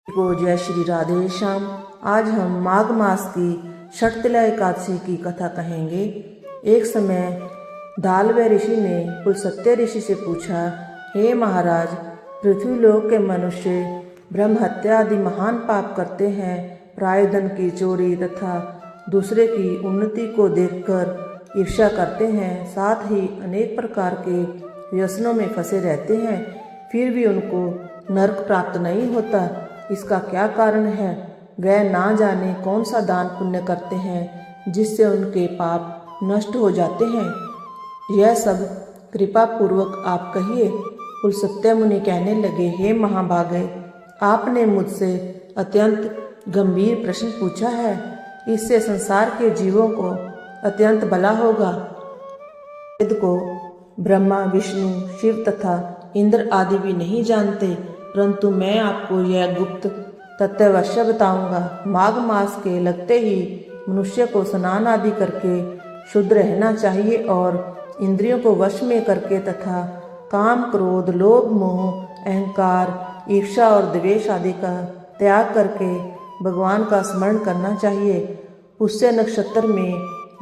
को जय श्री राधे श्याम। आज हम माघ मास की षटतिला एकादशी की कथा कहेंगे। एक समय दालव ऋषि ने पुलस्त्य ऋषि से पूछा, हे महाराज, पृथ्वीलोक के मनुष्य ब्रह्म हत्या आदि महान पाप करते हैं, प्रायधन की चोरी तथा दूसरे की उन्नति को देखकर ईर्ष्या करते हैं, साथ ही अनेक प्रकार के व्यसनों में फंसे रहते हैं, फिर भी उनको नरक प्राप्त नहीं होता। इसका क्या कारण है? वह ना जाने कौन सा दान पुण्य करते हैं जिससे उनके पाप नष्ट हो जाते हैं। यह सब कृपा पूर्वक आप कहिए। पुलस्त्य मुनि कहने लगे, हे महाभागे, आपने मुझसे अत्यंत गंभीर प्रश्न पूछा है। इससे संसार के जीवों को अत्यंत भला होगा। वेद को ब्रह्मा, विष्णु, शिव तथा इंद्र आदि भी नहीं जानते, परंतु मैं आपको यह गुप्त तथ्य बताऊंगा। माघ मास के लगते ही मनुष्य को स्नान आदि करके शुद्ध रहना चाहिए और इंद्रियों को वश में करके तथा काम, क्रोध, लोभ, मोह, अहंकार, ईर्ष्या और द्वेष आदि का त्याग करके भगवान का स्मरण करना चाहिए। पुष्य नक्षत्र में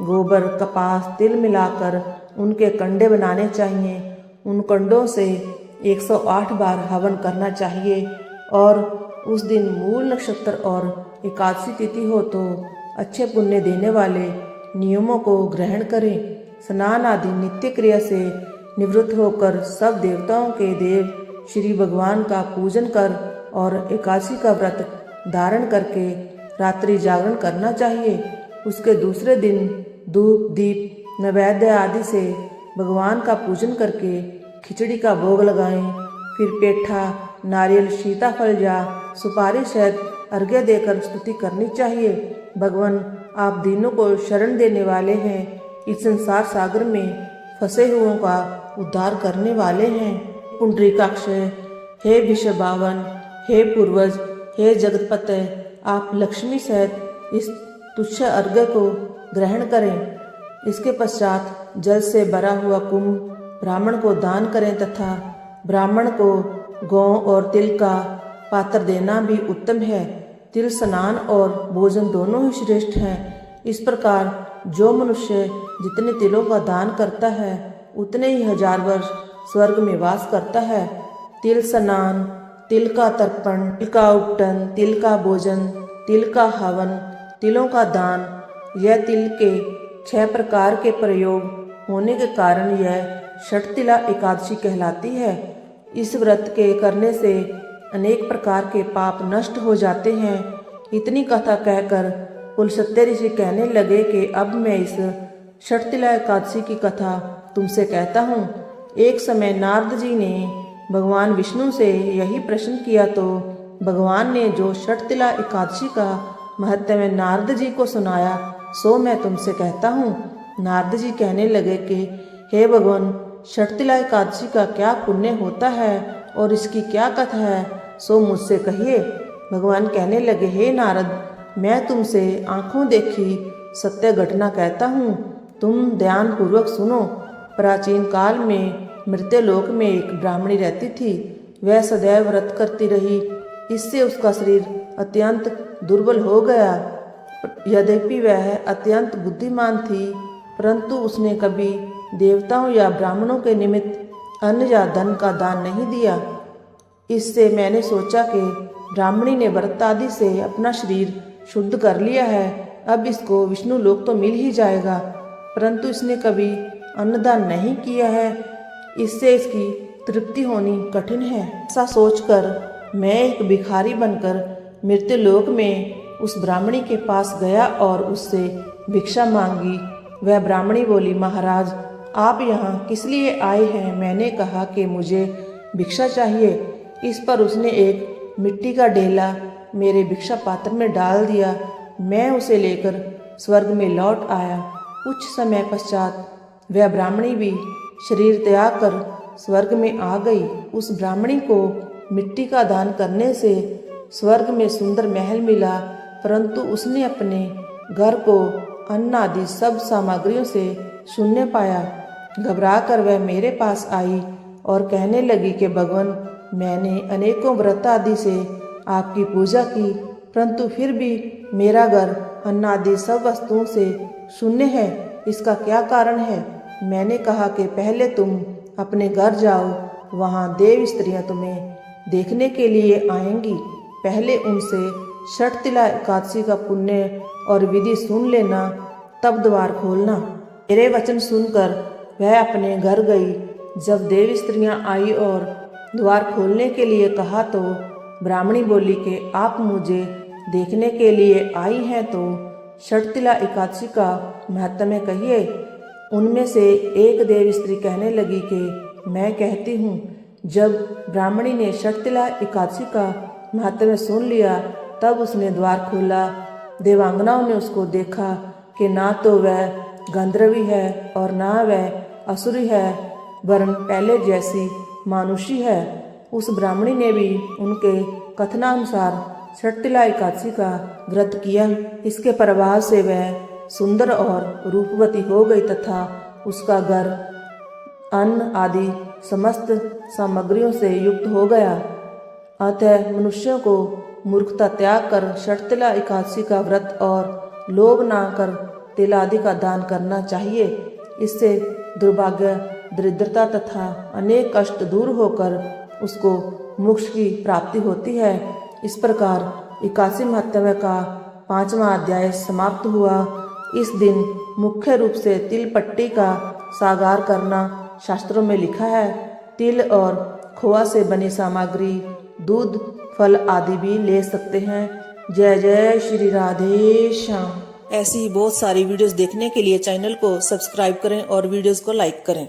गोबर, कपास, तिल मिलाकर उनके कंडे बनाने चाहिए। उन कंडों से 108 बार हवन करना चाहिए और उस दिन मूल नक्षत्र और एकादशी तिथि हो तो अच्छे पुण्य देने वाले नियमों को ग्रहण करें। स्नान आदि नित्य क्रिया से निवृत्त होकर सब देवताओं के देव श्री भगवान का पूजन कर और एकादशी का व्रत धारण करके रात्रि जागरण करना चाहिए। उसके दूसरे दिन धूप, दीप, नैवेद्य आदि से भगवान का पूजन करके खिचड़ी का भोग लगाएं। फिर पेठा, नारियल, सीताफल या सुपारी सहित अर्घ्य देकर स्तुति करनी चाहिए। भगवान, आप दीनों को शरण देने वाले हैं, इस संसार सागर में फंसे हुओं का उद्धार करने वाले हैं। पुंडरीकाक्ष, हे विश्वभावन, हे पूर्वज, हे जगतपते, आप लक्ष्मी सहित इस तुच्छ अर्घ्य को ग्रहण करें। इसके पश्चात जल से भरा हुआ कुंभ ब्राह्मण को दान करें तथा ब्राह्मण को गौ और तिल का पात्र देना भी उत्तम है। तिल स्नान और भोजन दोनों ही श्रेष्ठ हैं। इस प्रकार जो मनुष्य जितने तिलों का दान करता है उतने ही 1000 वर्ष स्वर्ग में वास करता है। तिल स्नान, तिल का तर्पण, तिल का उपटन, तिल का भोजन, तिल का हवन, तिलों का दान, यह तिल के 6 प्रकार के प्रयोग होने के कारण यह षटतिला एकादशी कहलाती है। इस व्रत के करने से अनेक प्रकार के पाप नष्ट हो जाते हैं। इतनी कथा कहकर पुलस्त्य ऋषि कहने लगे कि अब मैं इस षटतिला एकादशी की कथा तुमसे कहता हूँ। एक समय नारद जी ने भगवान विष्णु से यही प्रश्न किया तो भगवान ने जो षटतिला एकादशी का महत्व नारद जी को सुनाया सो मैं तुमसे कहता हूँ। नारद जी कहने लगे कि हे भगवान, षटतिला एकादशी का क्या पुण्य होता है और इसकी क्या कथा है, सो मुझसे कहिए। भगवान कहने लगे, हे नारद, मैं तुमसे आंखों देखी सत्य घटना कहता हूँ, तुम ध्यान पूर्वक सुनो। प्राचीन काल में मृत्यलोक में एक ब्राह्मणी रहती थी। वह सदैव व्रत करती रही, इससे उसका शरीर अत्यंत दुर्बल हो गया। यद्यपि वह अत्यंत बुद्धिमान थी, परंतु उसने कभी देवताओं या ब्राह्मणों के निमित्त अन्न या धन का दान नहीं दिया। इससे मैंने सोचा कि ब्राह्मणी ने व्रत आदि से अपना शरीर शुद्ध कर लिया है, अब इसको विष्णु लोक तो मिल ही जाएगा, परंतु इसने कभी अन्नदान नहीं किया है, इससे इसकी तृप्ति होनी कठिन है। ऐसा सोचकर मैं एक भिखारी बनकर मृत्युलोक में उस ब्राह्मणी के पास गया और उससे भिक्षा मांगी। वह ब्राह्मणी बोली, महाराज, आप यहाँ किस लिए आए हैं? मैंने कहा कि मुझे भिक्षा चाहिए। इस पर उसने एक मिट्टी का ढेला मेरे भिक्षा पात्र में डाल दिया। मैं उसे लेकर स्वर्ग में लौट आया। कुछ समय पश्चात वह ब्राह्मणी भी शरीर त्याग कर स्वर्ग में आ गई। उस ब्राह्मणी को मिट्टी का दान करने से स्वर्ग में सुंदर महल मिला, परंतु उसने अपने घर को अन्न आदि सब सामग्रियों से शून्य पाया। घबराकर वह मेरे पास आई और कहने लगी कि भगवान, मैंने अनेकों व्रत आदि से आपकी पूजा की, परंतु फिर भी मेरा घर अन्नादि सब वस्तुओं से शून्य है। इसका क्या कारण है? मैंने कहा कि पहले तुम अपने घर जाओ, वहाँ देव स्त्रियाँ तुम्हें देखने के लिए आएंगी। पहले उनसे षटतिला एकादशी का पुण्य और विधि सुन लेना, तब द्वार खोलना। मेरे वचन सुनकर वह अपने घर गई। जब देव स्त्रियाँ आई और द्वार खोलने के लिए कहा तो ब्राह्मणी बोली कि आप मुझे देखने के लिए आई हैं तो षटतिला एकादशी का महत्व कहिए। उनमें से एक देव स्त्री कहने लगी कि मैं कहती हूँ। जब ब्राह्मणी ने षटतिला एकादशी का महत्व सुन लिया तब उसने द्वार खोला। देवांगनाओं ने उसको देखा कि ना तो वह गंधर्वी है और ना वह असुरी है, वरन पहले जैसी मानुषी है। उस ब्राह्मणी ने भी उनके कथनानुसार षटतिला एकादशी का व्रत किया। इसके प्रभाव से वह सुंदर और रूपवती हो गई तथा उसका घर अन्न आदि समस्त सामग्रियों से युक्त हो गया। अतः मनुष्यों को मूर्खता त्याग कर षटतिला एकादशी का व्रत और लोभ ना कर तिल आदि का दान करना चाहिए। इससे दुर्भाग्य, दरिद्रता तथा अनेक कष्ट दूर होकर उसको मोक्ष की प्राप्ति होती है। इस प्रकार एकादशी महत्व का 5वां अध्याय समाप्त हुआ। इस दिन मुख्य रूप से तिल पट्टी का सागार करना शास्त्रों में लिखा है। तिल और खोआ से बनी सामग्री, दूध, फल आदि भी ले सकते हैं। जय जय श्री राधे श्याम। ऐसी ही बहुत सारी वीडियोस देखने के लिए चैनल को सब्सक्राइब करें और वीडियोस को लाइक करें।